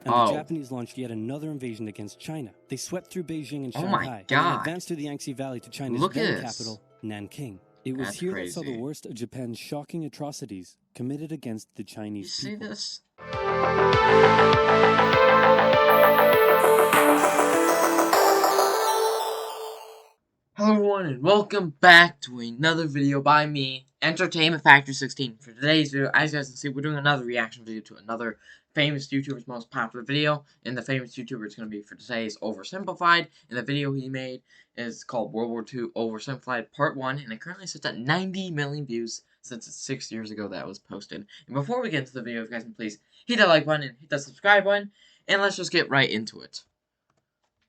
and the Japanese launched yet another invasion against China. They swept through Beijing and Shanghai, and then advanced through the Yangtze Valley to China's then capital, Nanking. It was here that saw the worst of Japan's shocking atrocities committed against the Chinese people. You see this? Hello everyone and welcome back to another video by me, Entertainment Factory 16. For today's video, as you guys can see, we're doing another reaction video to another famous YouTuber's most popular video. And the famous YouTuber it's going to be for today is OverSimplified. And the video he made is called World War II Oversimplified Part 1. And it currently sits at 90 million views since it's 6 years ago that it was posted. And before we get into the video, if you guys can please hit that like button and hit that subscribe button. And let's just get right into it.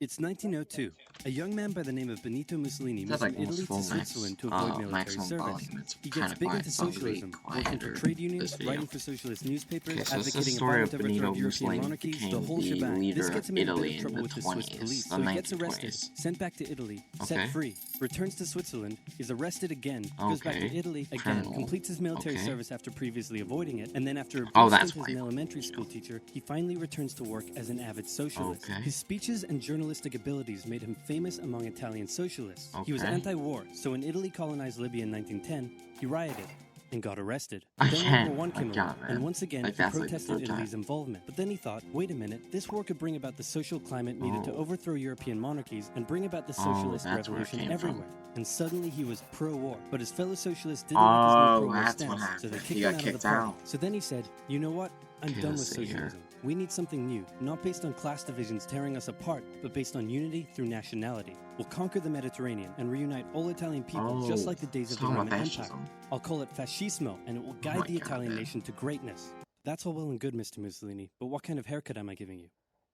It's 1902. A young man by the name of Benito Mussolini moves from Italy to Switzerland to avoid military service. He gets big into socialism, working for trade unions, writing for socialist newspapers, advocating a violent overthrow of European monarchies, the whole shebang. This gets him into big trouble with the Swiss police, so he gets arrested, sent back to Italy, set free, returns to Switzerland, is arrested again, goes back to Italy again, completes his military service after previously avoiding it, and then after a brief stint as an elementary school teacher, he finally returns to work as an avid socialist. His speeches and journalistic abilities made him famous among Italian socialists. He was anti-war, so when Italy colonized Libya in 1910, he rioted and got arrested. Then World War I came along, and once again he protested Italy's involvement. But then he thought, wait a minute, this war could bring about the social climate needed to overthrow European monarchies and bring about the socialist revolution everywhere. And suddenly he was pro-war, but his fellow socialists didn't like his new pro-war stance, so they kicked him out of the party. So then he said, you know what, I'm done with socialism. We need something new, not based on class divisions tearing us apart, but based on unity through nationality. We'll conquer the Mediterranean and reunite all Italian people just like the days of the Roman Empire. I'll call it fascismo, and it will guide the Italian nation to greatness. That's all well and good, Mr. Mussolini, but what kind of haircut am I giving you?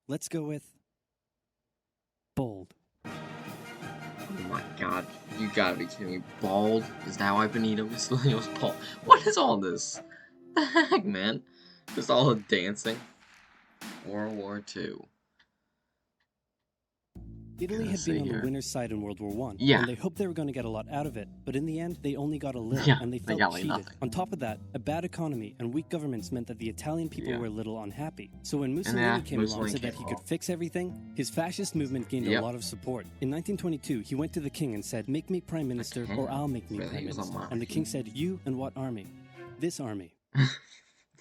Let's go with... bald. Oh my god, you gotta be kidding me. Bald? Is that why Benito Mussolini was bald? What is all this? The heck, man? Just all the dancing. World War II. Italy had been on the winner's side in World War I, and they hoped they were going to get a lot out of it, but in the end, they only got a little, and they felt cheated. On top of that, a bad economy and weak governments meant that the Italian people were a little unhappy. So when Mussolini came along and said that he could fix everything, his fascist movement gained a lot of support. In 1922, he went to the king and said, make me prime minister, or I'll make me prime minister. And the king said, you and what army? This army.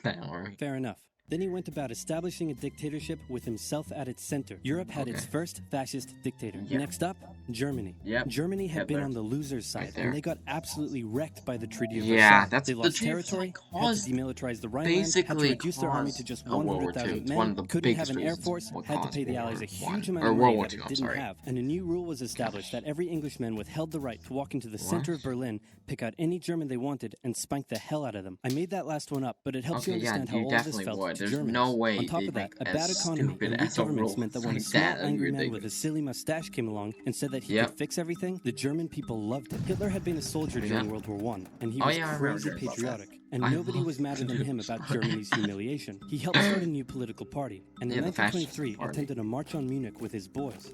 That army. Fair enough. Then he went about establishing a dictatorship with himself at its center. Europe had its first fascist dictator. Next up, Germany. Germany had been on the loser's side, and they got absolutely wrecked by the Treaty of Versailles. They lost territory, had to demilitarize the Rhineland, had to reduce their army to just 100,000 men, couldn't have an air force, had to pay the Allies a huge amount of money that it didn't have. And a new rule was established that every Englishman withheld the right to walk into the center of Berlin, pick out any German they wanted, and spank the hell out of them. I made that last one up, but it helps you understand how all this felt. There's no way. On top of that, a bad economy and weak governments meant that when a small angry man with a silly mustache came along and said that he could fix everything, the German people loved it. Hitler had been a soldier during World War I, and he was crazy patriotic. And nobody was madder than him about Germany's humiliation. He helped start a new political party, and in 1923 attended a march on Munich with his boys.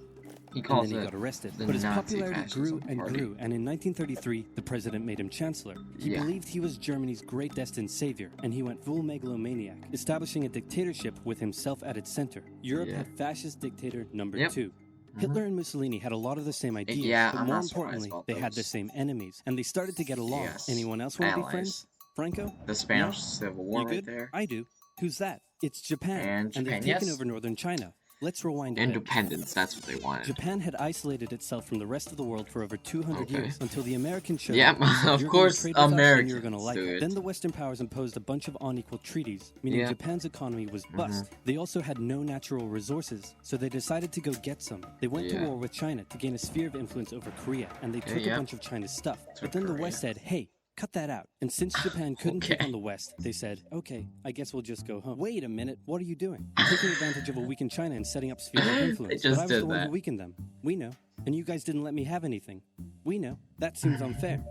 And then he got arrested. But his popularity grew and grew, and in 1933, the president made him chancellor. He believed he was Germany's great destined savior, and he went full megalomaniac, establishing a dictatorship with himself at its center. Europe had fascist dictator number 2. Hitler and Mussolini had a lot of the same ideas, but more importantly, they had the same enemies, and they started to get along. Anyone else want to be friends? Franco? The Spanish Civil War right there. I do. Who's that? It's Japan, and they've taken over northern China. Let's rewind. Independence, that's what they wanted. Japan had isolated itself from the rest of the world for over 200 years until the Americans showed up. Of course, Americans. You're gonna like it. Then the Western powers imposed a bunch of unequal treaties, meaning Japan's economy was bust. They also had no natural resources, so they decided to go get some. They went to war with China to gain a sphere of influence over Korea, and they took a bunch of China's stuff. But then the West said, hey, cut that out. And since Japan couldn't take on the West, they said, okay, I guess we'll just go home. Wait a minute, what are you doing? Taking advantage of a weakened China and setting up spheres of influence. But I was the one who weakened them. We know. And you guys didn't let me have anything. We know. That seems unfair.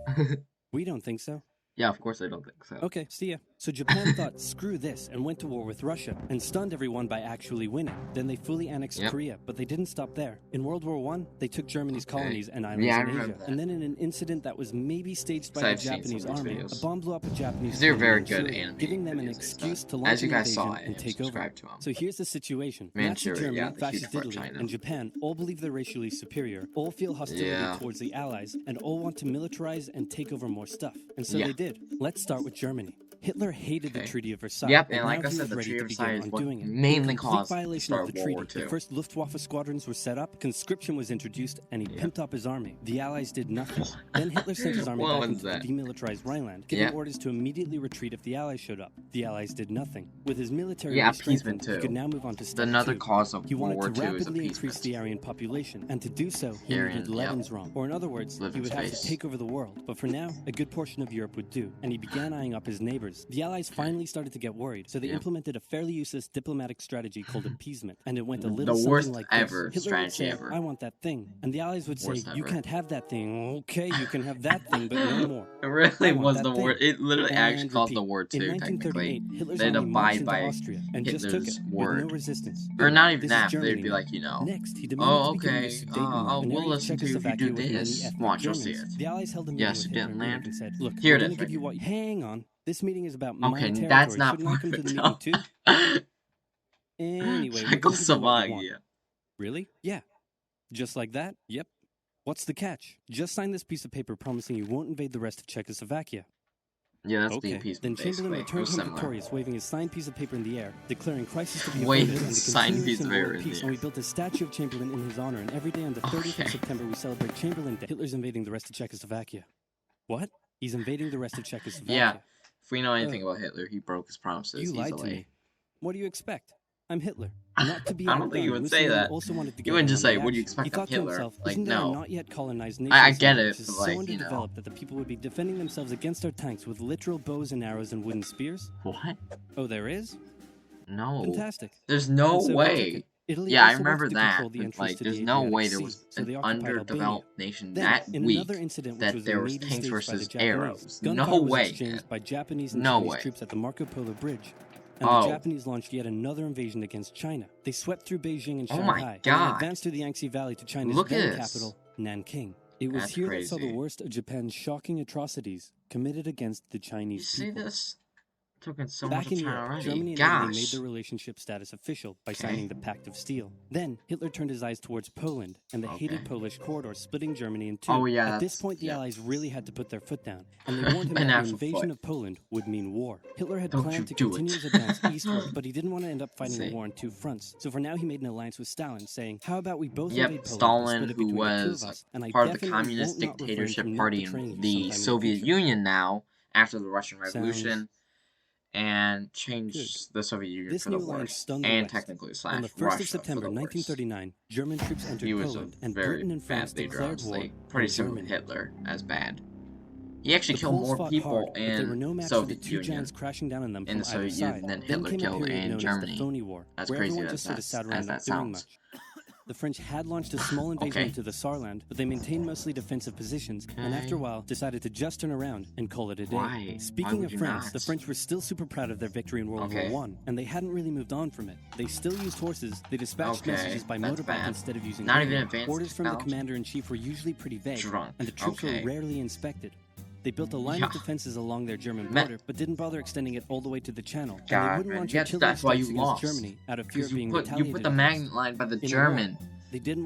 We don't think so. Yeah, of course I don't think so. Okay, see ya. So Japan thought, screw this, and went to war with Russia, and stunned everyone by actually winning. Then they fully annexed Korea, but they didn't stop there. In World War I, they took Germany's colonies and islands in Asia. And then in an incident that was maybe staged by the Japanese army, a bomb blew up a Japanese colony, giving them an excuse to launch an invasion and take over. So here's the situation. Nazi Germany, Fascist Italy, and Japan all believe they're racially superior, all feel hostility towards the Allies, and all want to militarize and take over more stuff. And so they did. Let's start with Germany. Hitler hated the Treaty of Versailles. Yep, and like I said, the Treaty of Versailles is what mainly caused the start of World War II. The first Luftwaffe squadrons were set up, conscription was introduced, and he pimped up his army. The Allies did nothing. Then Hitler sent his army back into the demilitarized Rhineland, giving orders to immediately retreat if the Allies showed up. The Allies did nothing. With his military appeasement too. He could now move on to step another 2. Cause of he wanted World to War II rapidly increase the Aryan population, and to do so, he needed Lebensraum. Or in other words, he would have to take over the world. But for now, a good portion of Europe would do, and he began eyeing up his neighbors. The Allies finally started to get worried, so they implemented a fairly useless diplomatic strategy called appeasement, and it went a little something like this. Hitler would say, I want that thing, and the Allies would say, you can't have that thing. Okay, you can have that thing, but no more. It really was the war. It literally actually caused the war too, technically. They'd abide by Hitler's word. No resistance. Or not even that, they'd be like, Next, he oh, okay, we'll listen to you if you do this. Watch, you'll see it. The Allies held a meeting with Hitler and said, look, here it is. Hang on. This meeting is about my territory. That's not Shouldn't I come to the part meeting too? Anyway, Czechoslovakia. Really? Yeah. Just like that? Yep. What's the catch? Just sign this piece of paper promising you won't invade the rest of Czechoslovakia. Yeah, that's the appeasement. Then Chamberlain returned home victorious, waving his signed piece of paper in the air, declaring crisis to be averted and signed piece of paper in the air. And we built a statue of Chamberlain in his honor, and every day on the 30th of September we celebrate Chamberlain Day. Hitler's invading the rest of Czechoslovakia. What? He's invading the rest of Czechoslovakia. Yeah. If we know anything about Hitler, he broke his promises easily. You lied to me. What do you expect? I'm Hitler. Not to be I don't think you would say that. You wouldn't just say, what do you expect of Hitler? Like, no. Not yet colonized I get it, but like, so underdeveloped that the people would be defending themselves against our tanks with literal bows and arrows and wooden spears? What? Oh, there is? No. Fantastic. There's no way. Yeah, I remember that. But, like, there's no way there was an underdeveloped nation that weak that there was tanks versus arrows. No way. By Japanese and no Chinese way. troops at the Marco Polo Bridge. And the Japanese launched yet another invasion against China. They swept through Beijing and Shanghai, and advanced through the Yangtze Valley to China's then capital, Nanking. It was here they saw the worst of Japan's shocking atrocities committed against the Chinese people. You see this? Took so Back much in time Europe, already. Germany and Italy made their relationship status official by signing the Pact of Steel. Then, Hitler turned his eyes towards Poland and the hated Polish corridor, splitting Germany in two. At this point, the Allies really had to put their foot down, and they warned him that an invasion of Poland would mean war. Hitler had planned to continue his advance eastward, but he didn't want to end up fighting a war on two fronts. So for now, he made an alliance with Stalin, saying, how about we both invade Poland, Stalin, who was part of the communist dictatorship party in the Soviet Union now, after the Russian Revolution. And changed the Soviet Union for the worse, and technically slash Russia. On the 1st of September 1939, German troops entered Poland, and Britain and France declared war. Pretty similar to Hitler, as bad. He actually killed more people in the Soviet Union than Hitler killed in Germany. As crazy as that sounds. The French had launched a small invasion into the Saarland, but they maintained mostly defensive positions, and after a while decided to just turn around and call it a day. Speaking of France, the French were still super proud of their victory in World War I, and they hadn't really moved on from it. They still used horses, they dispatched messages by motorbike instead of using orders from the commander-in-chief were usually pretty vague, and the troops were rarely inspected. They built a line of defenses along their German border, but didn't bother extending it all the way to the Channel. And they wouldn't launch artillery strikes against Germany out of fear of being retaliated. You put the magnet line by the German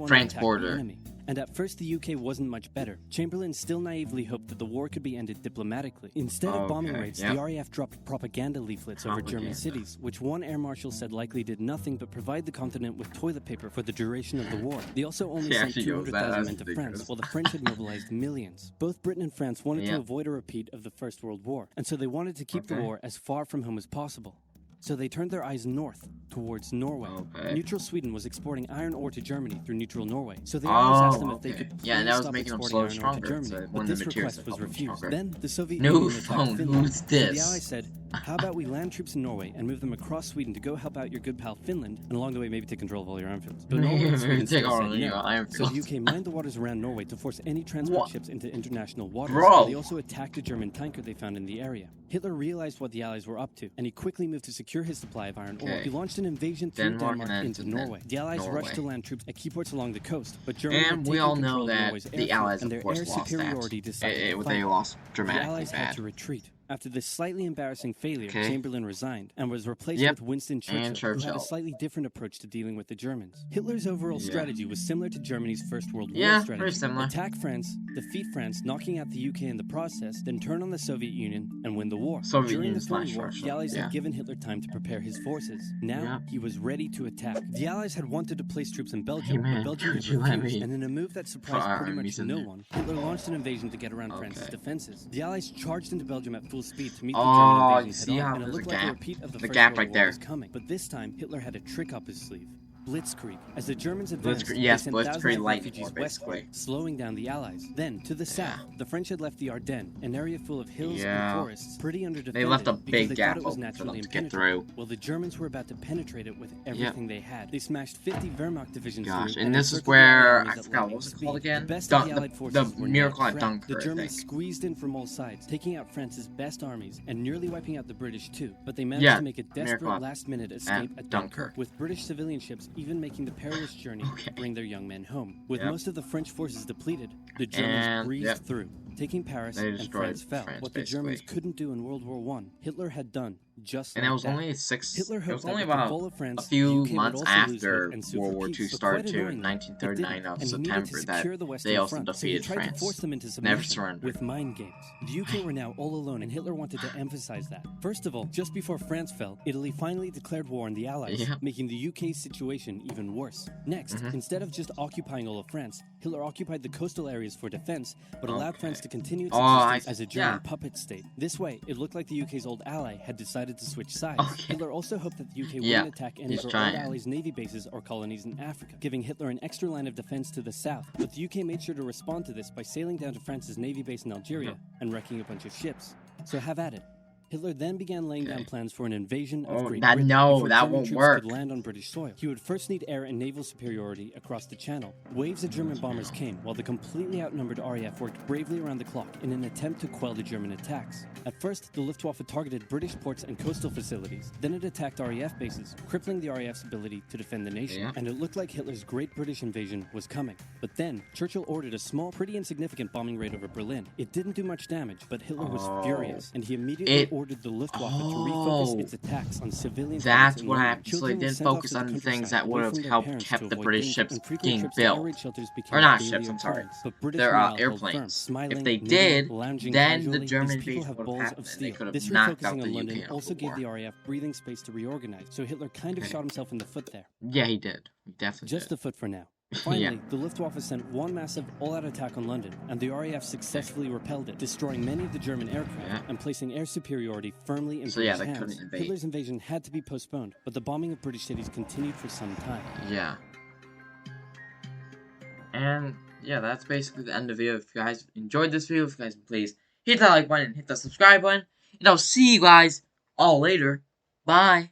France border. And at first the UK wasn't much better. Chamberlain still naively hoped that the war could be ended diplomatically. Instead of bombing raids, the RAF dropped propaganda leaflets over German cities, which one air marshal said likely did nothing but provide the continent with toilet paper for the duration of the war. They also only sent 200,000 men to France, while the French had mobilized millions. Both Britain and France wanted to avoid a repeat of the First World War, and so they wanted to keep the war as far from home as possible. So they turned their eyes north, towards Norway. Neutral Sweden was exporting iron ore to Germany through neutral Norway. So they always asked them if they could and that was making them slowly stronger. Germany, but this request was refused. Then the Soviet Union attacked Finland. Who's this? The Allies said, How about we land troops in Norway and move them across Sweden to go help out your good pal Finland, and along the way maybe take control of all your iron fields. But Norway and Sweden still said no, so the UK mined the waters around Norway to force any transport ships into international waters. Bro. They also attacked a German tanker they found in the area. Hitler realized what the Allies were up to, and he quickly moved to secure his supply of iron ore. He launched an invasion through Denmark into Norway. The Allies rushed to land troops at key ports along the coast, but Germany and we all know that the Allies, of course, lost that. They lost dramatically. The Allies had to retreat. After this slightly embarrassing failure, Chamberlain resigned and was replaced with Winston Churchill, who had a slightly different approach to dealing with the Germans. Hitler's overall strategy was similar to Germany's First World War strategy. Very similar. Attack France, defeat France, knocking out the UK in the process, then turn on the Soviet Union and win the war. During the Cold War, the Allies had given Hitler time to prepare his forces. Now, he was ready to attack. The Allies had wanted to place troops in Belgium, but Belgium had refused, and in a move that surprised pretty much no one, Hitler launched an invasion to get around France's defenses. The Allies charged into Belgium at full speed to meet the German invasion head-on, and it looked like a repeat of the First World War was coming. But this time, Hitler had a trick up his sleeve. Blitzkrieg. As the Germans advanced, they sent thousands of refugees westward, slowing down the Allies. Then, to the south, the French had left the Ardennes, an area full of hills and forests, pretty underdefended. They left a big gap it was naturally to get through. Well, the Germans were about to penetrate it with everything they had. They smashed 50 Wehrmacht divisions through, and this is where, I forgot, what was it called again? The miracle at Dunkirk. The Germans squeezed in from all sides, taking out France's best armies, and nearly wiping out the British too. But they managed to make a desperate last-minute escape at Dunkirk, with British civilian ships even making the perilous journey to bring their young men home. With most of the French forces depleted, the Germans breezed through, taking Paris, and France fell. What the Germans couldn't do in World War I, Hitler had done just like that. And it was only about a few months after World War II started too, in 1939 of September, that they also defeated France. Never surrendered. With mind games. The UK were now all alone, and Hitler wanted to emphasize that. First of all, just before France fell, Italy finally declared war on the Allies, making the UK's situation even worse. Next, instead of just occupying all of France, Hitler occupied the coastal areas for defense, but allowed France to continue its existence as a German puppet state. This way, it looked like the UK's old ally had decided to switch sides. Hitler also hoped that the UK wouldn't attack any of her old allies' navy bases or colonies in Africa, giving Hitler an extra line of defense to the south. But the UK made sure to respond to this by sailing down to France's navy base in Algeria and wrecking a bunch of ships. So have at it. Hitler then began laying down plans for an invasion of Great Britain. That won't work. Could land on British soil. He would first need air and naval superiority across the Channel. Waves of German bombers came, while the completely outnumbered RAF worked bravely around the clock in an attempt to quell the German attacks. At first, the Luftwaffe targeted British ports and coastal facilities. Then it attacked RAF bases, crippling the RAF's ability to defend the nation. And it looked like Hitler's Great British Invasion was coming. But then, Churchill ordered a small, pretty insignificant bombing raid over Berlin. It didn't do much damage, but Hitler was furious, and he immediately ordered the Luftwaffe to refocus its attacks on civilians. That's what happened. So they didn't focus on the things that would have helped kept the British ships being built. Or not ships, I'm sorry. Their airplanes. If they did, then the German invasion would have happened. They could have knocked out the UK in also gave the RAF breathing space to reorganize. So Hitler kind of shot himself in the foot there. Yeah, he did. He definitely did. Just the foot for now. Finally, the Luftwaffe sent one massive all-out attack on London, and the RAF successfully repelled it, destroying many of the German aircraft and placing air superiority firmly in British hands. Hitler's invasion had to be postponed, but the bombing of British cities continued for some time. And that's basically the end of the video. If you guys enjoyed this video, if you guys please hit that like button and hit that subscribe button, and I'll see you guys all later. Bye.